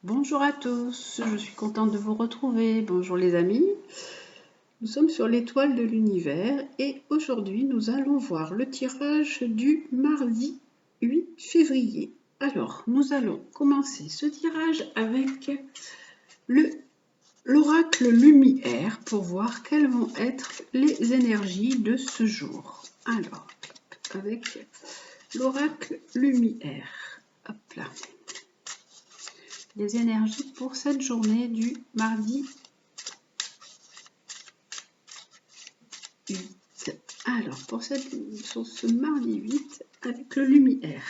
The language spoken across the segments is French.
Bonjour à tous, je suis contente de vous retrouver. Bonjour les amis. Nous sommes sur l'étoile de l'univers et aujourd'hui nous allons voir le tirage du mardi 8 février. Alors, nous allons commencer ce tirage avec l'oracle lumière pour voir quelles vont être les énergies de ce jour. Alors, avec l'oracle lumière. Hop là. Les énergies pour cette journée du mardi 8. Alors, sur ce mardi 8, avec le lumière,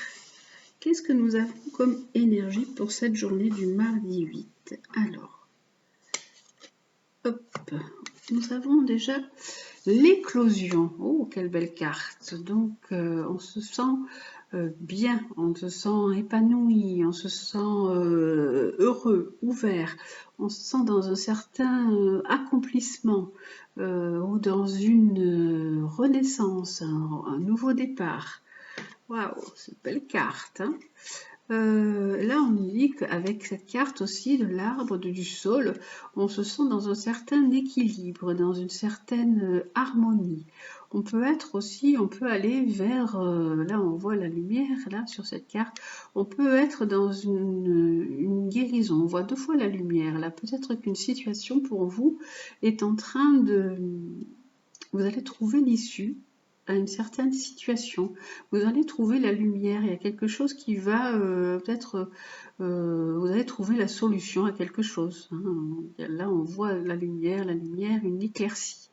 qu'est-ce que nous avons comme énergie pour cette journée du mardi 8? Alors, hop, nous avons déjà l'éclosion. Oh, quelle belle carte. Donc, on se sent bien, on se sent épanoui, on se sent heureux, ouvert, on se sent dans un certain accomplissement ou dans une renaissance, un nouveau départ. Waouh, c'est une belle carte, hein. Là, on nous dit qu'avec cette carte aussi de l'arbre du saule, on se sent dans un certain équilibre, dans une certaine harmonie. On peut être aussi, on peut aller vers, là on voit la lumière, là sur cette carte, on peut être dans une guérison, on voit 2 fois la lumière, là peut-être qu'une situation pour vous est en train de, vous allez trouver l'issue à une certaine situation. Vous allez trouver la lumière, il y a quelque chose qui va peut-être, vous allez trouver la solution à quelque chose, hein. Là, on voit la lumière, une éclaircie.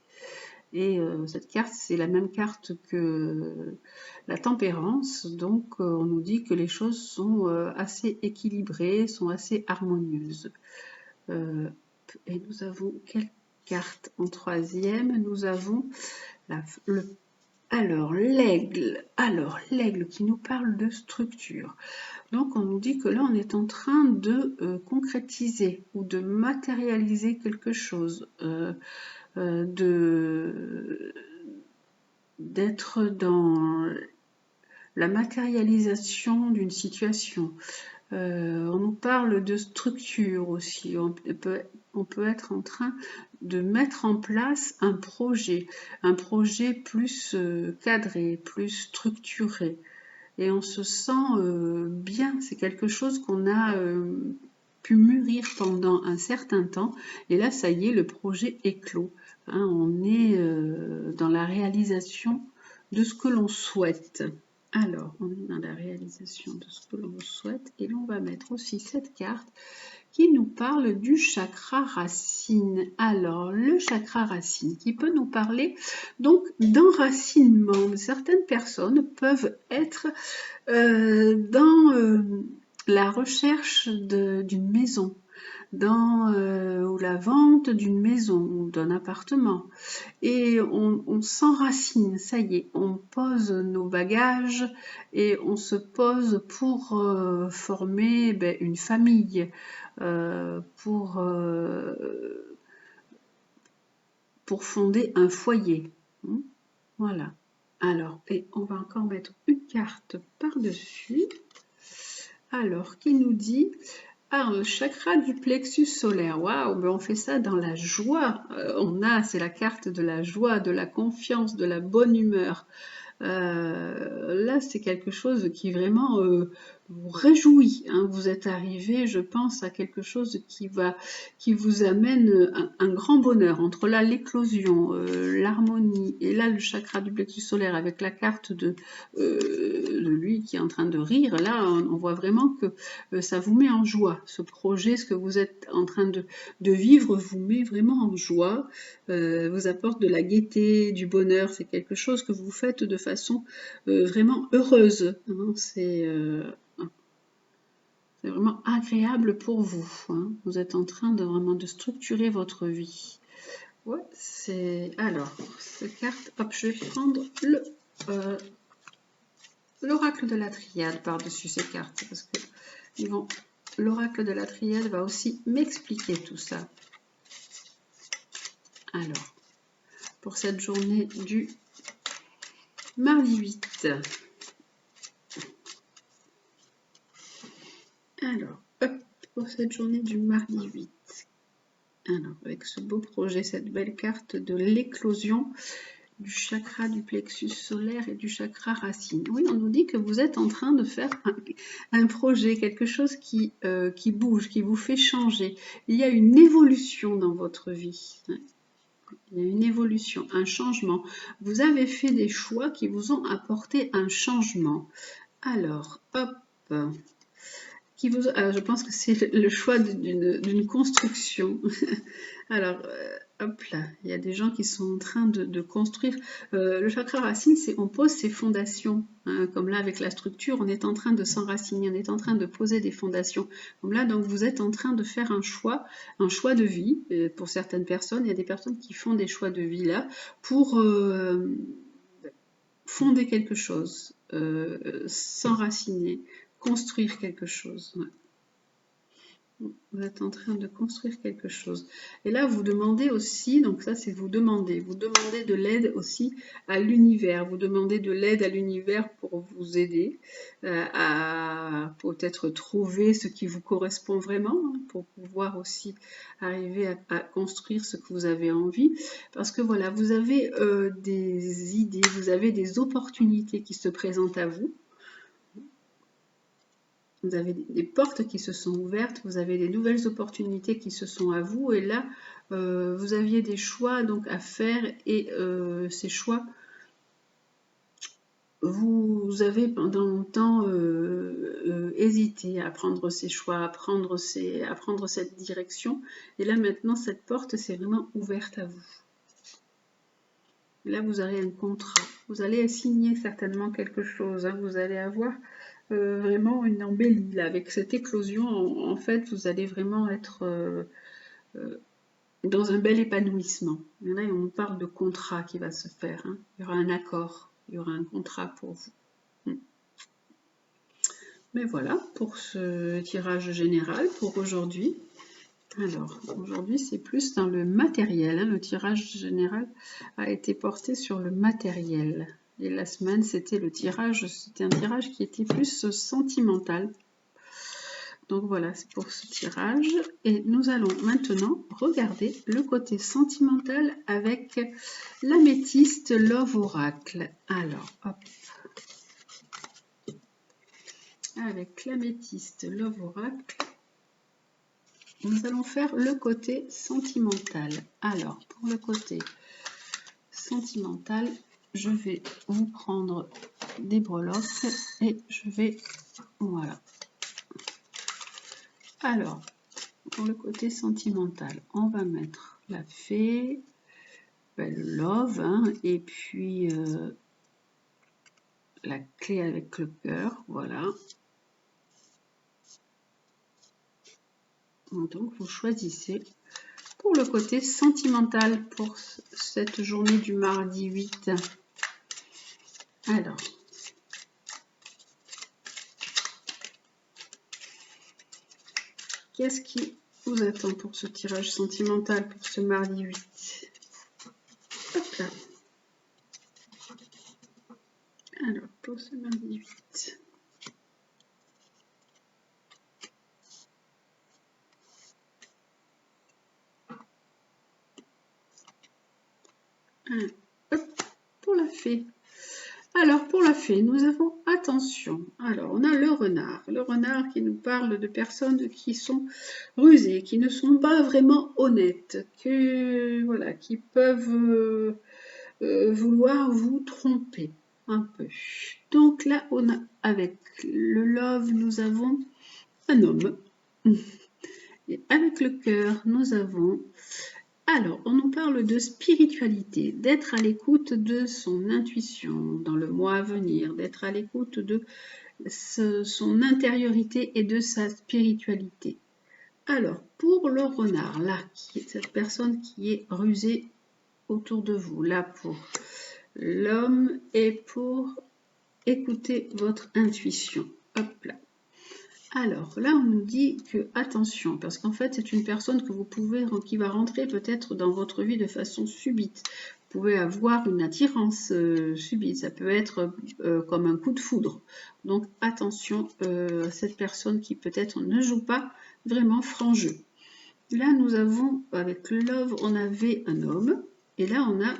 Et cette carte, c'est la même carte que la tempérance, donc on nous dit que les choses sont assez équilibrées, sont assez harmonieuses. Et nous avons quelle carte en troisième? Nous avons l'aigle qui nous parle de structure. Donc on nous dit que là on est en train de concrétiser ou de matérialiser quelque chose, d'être dans la matérialisation d'une situation. On nous parle de structure aussi. On peut être en train de mettre en place un projet plus cadré, plus structuré. Et on se sent bien. C'est quelque chose qu'on a pu mûrir pendant un certain temps. Et là, ça y est, le projet éclot. Hein, on est dans la réalisation de ce que l'on souhaite. Alors, on est dans la réalisation de ce que l'on souhaite et l'on va mettre aussi cette carte qui nous parle du chakra racine. Alors, le chakra racine qui peut nous parler donc d'enracinement. Certaines personnes peuvent être dans la recherche d'une maison, ou la vente d'une maison ou d'un appartement. Et on s'enracine, ça y est, on pose nos bagages et on se pose pour former une famille, pour fonder un foyer. Voilà. Alors, et on va encore mettre une carte par-dessus. Alors, qui nous dit le chakra du plexus solaire. Waouh, mais on fait ça dans la joie. C'est la carte de la joie, de la confiance, de la bonne humeur. Là, c'est quelque chose qui vraiment vous réjouit, hein. Vous êtes arrivé, je pense, à quelque chose qui vous amène un grand bonheur. Entre là, l'éclosion, l'harmonie, et là, le chakra du plexus solaire avec la carte de lui qui est en train de rire. Là, on voit vraiment que ça vous met en joie. Ce projet, ce que vous êtes en train de vivre, vous met vraiment en joie, vous apporte de la gaieté, du bonheur. C'est quelque chose que vous faites de façon vraiment heureuse, hein. C'est vraiment agréable pour vous, hein. Vous êtes en train de vraiment de structurer votre vie. Ouais, alors cette carte. Hop, je vais prendre l'oracle de la triade par-dessus ces cartes parce que l'oracle de la triade va aussi m'expliquer tout ça. Alors, pour cette journée du mardi 8. Alors, hop, pour cette journée du mardi 8. Alors, avec ce beau projet, cette belle carte de l'éclosion du chakra du plexus solaire et du chakra racine. Oui, on nous dit que vous êtes en train de faire un projet, quelque chose qui bouge, qui vous fait changer. Il y a une évolution dans votre vie. Il y a une évolution, un changement. Vous avez fait des choix qui vous ont apporté un changement. Alors, hop, alors je pense que c'est le choix d'une construction. Alors, hop là, il y a des gens qui sont en train de construire. Le chakra racine, c'est on pose ses fondations. Hein, comme là, avec la structure, on est en train de s'enraciner, on est en train de poser des fondations. Comme là, donc, vous êtes en train de faire un choix de vie. Pour certaines personnes, il y a des personnes qui font des choix de vie là pour fonder quelque chose, s'enraciner, construire quelque chose. Ouais. Vous êtes en train de construire quelque chose. Et là, vous demandez aussi, donc ça c'est vous demandez de l'aide aussi à l'univers. Vous demandez de l'aide à l'univers pour vous aider à peut-être trouver ce qui vous correspond vraiment, hein, pour pouvoir aussi arriver à construire ce que vous avez envie. Parce que voilà, vous avez des idées, vous avez des opportunités qui se présentent à vous. Vous avez des portes qui se sont ouvertes, vous avez des nouvelles opportunités qui se sont à vous, et là, vous aviez des choix donc à faire, et ces choix, vous avez pendant longtemps hésité à prendre ces choix, à prendre cette direction, et là maintenant, cette porte s'est vraiment ouverte à vous. Là, vous aurez un contrat, vous allez signer certainement quelque chose, hein, vous allez avoir vraiment une embellie. Là, avec cette éclosion, en fait, vous allez vraiment être dans un bel épanouissement. Et là, on parle de contrat qui va se faire. Hein. Il y aura un accord, il y aura un contrat pour vous. Mais voilà, pour ce tirage général, pour aujourd'hui. Alors, aujourd'hui, c'est plus dans le matériel. Hein. Le tirage général a été porté sur le matériel. Et la semaine, c'était un tirage qui était plus sentimental. Donc voilà, c'est pour ce tirage. Et nous allons maintenant regarder le côté sentimental avec l'améthyste Love Oracle. Alors, hop. Avec l'améthyste Love Oracle, nous allons faire le côté sentimental. Alors, pour le côté sentimental, je vais vous prendre des breloques et je vais... Voilà. Alors, pour le côté sentimental, on va mettre la fée, le love, hein, et puis la clé avec le cœur, voilà. Donc, vous choisissez pour le côté sentimental pour cette journée du mardi 8. Alors, qu'est-ce qui vous attend pour ce tirage sentimental pour ce mardi 8? Hop là. Alors, pour ce mardi 8. Hop, pour la fée. Alors, pour la fée, nous avons attention. Alors, on a le renard. Le renard qui nous parle de personnes qui sont rusées, qui ne sont pas vraiment honnêtes, qui peuvent vouloir vous tromper un peu. Donc là, on a avec le love, nous avons un homme. Et avec le cœur, nous avons... Alors, on nous parle de spiritualité, d'être à l'écoute de son intuition dans le mois à venir, d'être à l'écoute de son intériorité et de sa spiritualité. Alors, pour le renard, là, qui est cette personne qui est rusée autour de vous, là pour l'homme et pour écouter votre intuition. Hop là. Alors là, on nous dit que attention, parce qu'en fait, c'est une personne que qui va rentrer peut-être dans votre vie de façon subite. pouvez avoir une attirance subite, ça peut être comme un coup de foudre. Donc attention à cette personne qui peut-être ne joue pas vraiment franc jeu. Là, nous avons, avec Love, on avait un homme, et là, on a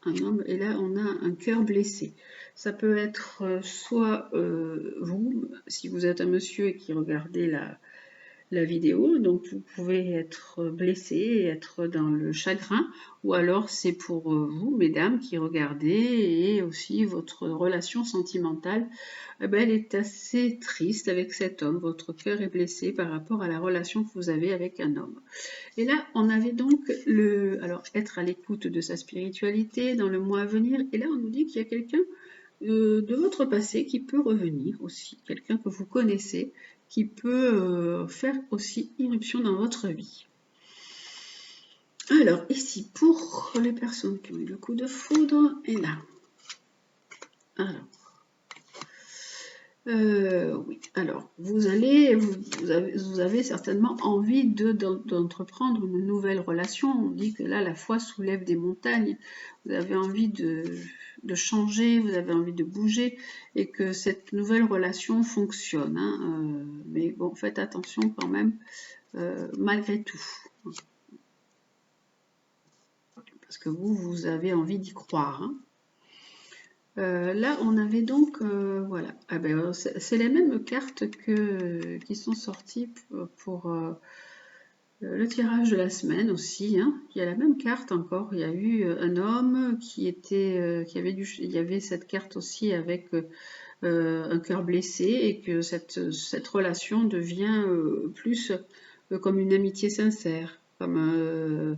un homme, et là, on a un cœur blessé. Ça peut être soit vous, si vous êtes un monsieur et qui regardez la vidéo, donc vous pouvez être blessé, être dans le chagrin, ou alors c'est pour vous, mesdames, qui regardez, et aussi votre relation sentimentale, eh ben, elle est assez triste avec cet homme, votre cœur est blessé par rapport à la relation que vous avez avec un homme. Et là, on avait donc alors être à l'écoute de sa spiritualité dans le mois à venir, et là on nous dit qu'il y a quelqu'un de votre passé qui peut revenir aussi, quelqu'un que vous connaissez, qui peut faire aussi irruption dans votre vie. Alors, ici, pour les personnes qui ont eu le coup de foudre, et là. Alors, oui, alors, vous avez certainement envie d'entreprendre une nouvelle relation. On dit que là, la foi soulève des montagnes. Vous avez envie de changer, vous avez envie de bouger et que cette nouvelle relation fonctionne. Hein, mais bon, faites attention quand même, malgré tout. Parce que vous avez envie d'y croire. Hein. Là, on avait donc, voilà, ah ben, c'est les mêmes cartes qui sont sorties pour le tirage de la semaine aussi. Hein. Il y a la même carte encore. Il y a eu un homme qui il y avait cette carte aussi avec un cœur blessé et que cette relation devient plus comme une amitié sincère, comme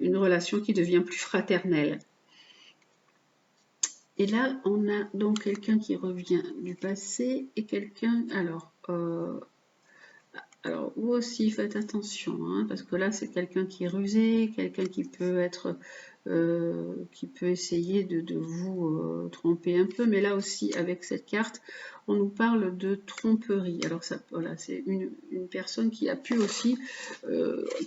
une relation qui devient plus fraternelle. Et là, on a donc quelqu'un qui revient du passé et quelqu'un... Alors, vous aussi, faites attention, hein, parce que là, c'est quelqu'un qui est rusé, quelqu'un qui peut être... qui peut essayer de vous tromper un peu. Mais là aussi, avec cette carte, on nous parle de tromperie. Alors, ça, voilà, c'est une personne qui a pu aussi...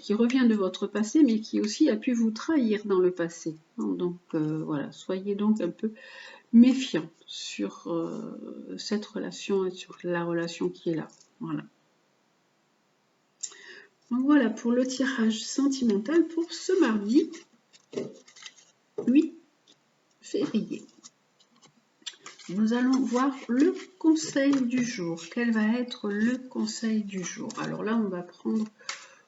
qui revient de votre passé, mais qui aussi a pu vous trahir dans le passé. Donc, voilà, soyez donc un peu méfiant sur cette relation et sur la relation qui est là. Voilà. Donc voilà pour le tirage sentimental pour ce mardi 8 février. Nous allons voir le conseil du jour. Quel va être le conseil du jour? Alors là, on va prendre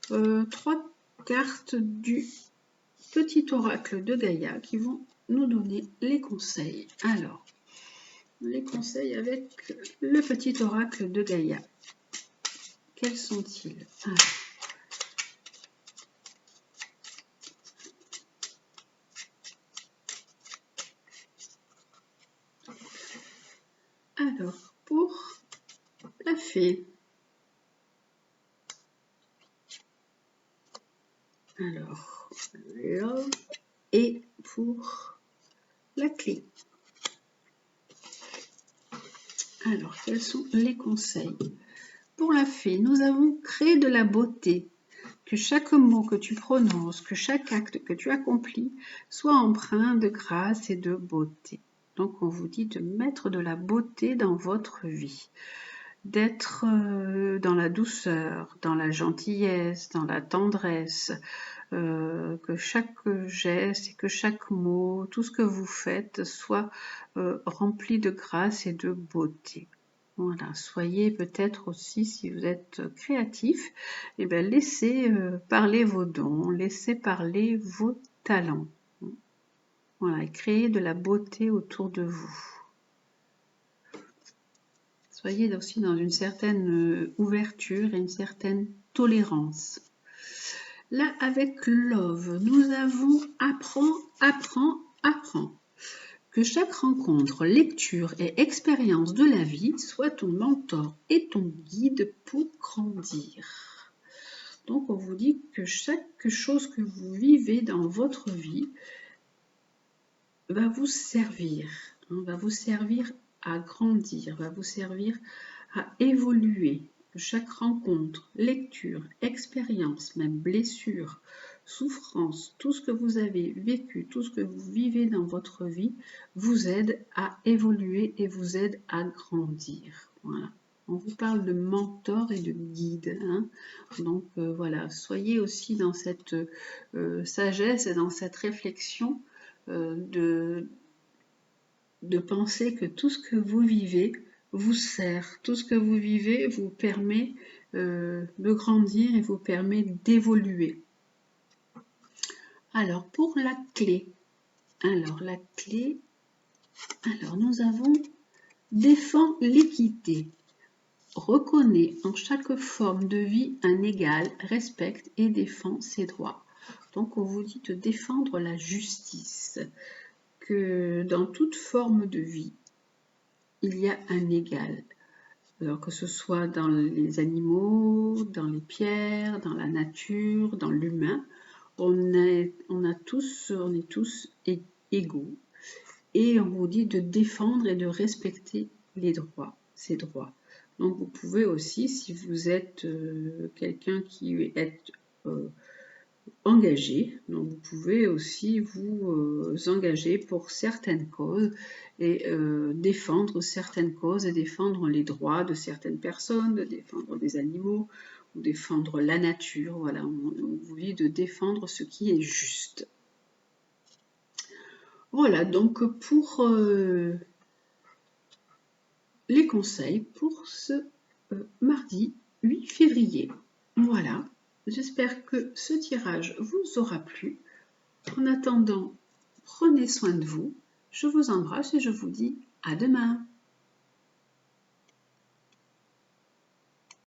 3 cartes du petit oracle de Gaïa qui vont nous donner les conseils. Alors, les conseils avec le petit oracle de Gaïa. Quels sont-ils? Alors, pour la fée. Alors, love et pour la clé. Alors, quels sont les conseils? Pour la fée, nous avons créé de la beauté. Que chaque mot que tu prononces, que chaque acte que tu accomplis soit empreint de grâce et de beauté. Donc, on vous dit de mettre de la beauté dans votre vie, d'être dans la douceur, dans la gentillesse, dans la tendresse, que chaque geste et que chaque mot, tout ce que vous faites soit rempli de grâce et de beauté. Voilà, soyez peut-être aussi, si vous êtes créatif, eh bien, laissez parler vos dons, laissez parler vos talents. Voilà, et créez de la beauté autour de vous. Soyez aussi dans une certaine ouverture et une certaine tolérance. Là, avec Love, nous avons apprends, apprends, apprends. Que chaque rencontre, lecture et expérience de la vie soit ton mentor et ton guide pour grandir. Donc, on vous dit que chaque chose que vous vivez dans votre vie va vous servir à grandir, va vous servir à évoluer. Que chaque rencontre, lecture, expérience, même blessure, souffrances, tout ce que vous avez vécu, tout ce que vous vivez dans votre vie, vous aide à évoluer et vous aide à grandir. Voilà. On vous parle de mentor et de guide. Hein. Donc voilà, soyez aussi dans cette sagesse et dans cette réflexion de penser que tout ce que vous vivez vous sert. Tout ce que vous vivez vous permet de grandir et vous permet d'évoluer. Alors, pour la clé. Alors, la clé, nous avons défend l'équité. Reconnaît en chaque forme de vie un égal, respecte et défend ses droits. Donc, on vous dit de défendre la justice. Que dans toute forme de vie, il y a un égal. Alors que ce soit dans les animaux, dans les pierres, dans la nature, dans l'humain, on est tous égaux. Et on vous dit de défendre et de respecter les droits, ces droits. Donc vous pouvez aussi, si vous êtes quelqu'un qui est engagé, donc vous pouvez aussi vous engager pour certaines causes et défendre certaines causes et défendre les droits de certaines personnes, de défendre des animaux ou défendre la nature. Voilà, on vous dit de défendre ce qui est juste. Voilà, donc pour les conseils pour ce mardi 8 février. Voilà. J'espère que ce tirage vous aura plu. En attendant, prenez soin de vous. Je vous embrasse et je vous dis à demain.